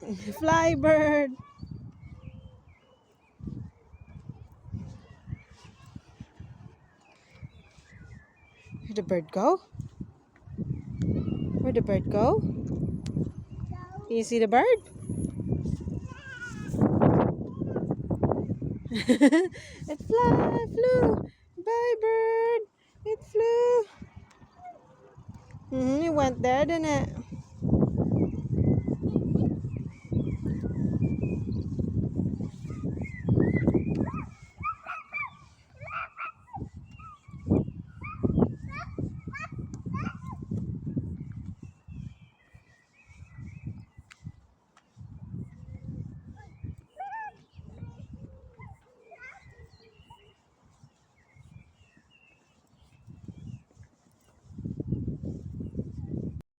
Fly, bird. Where'd the bird go? Where'd the bird go? Can you see the bird? It flew. Bye, bird. It flew. It went there, didn't it?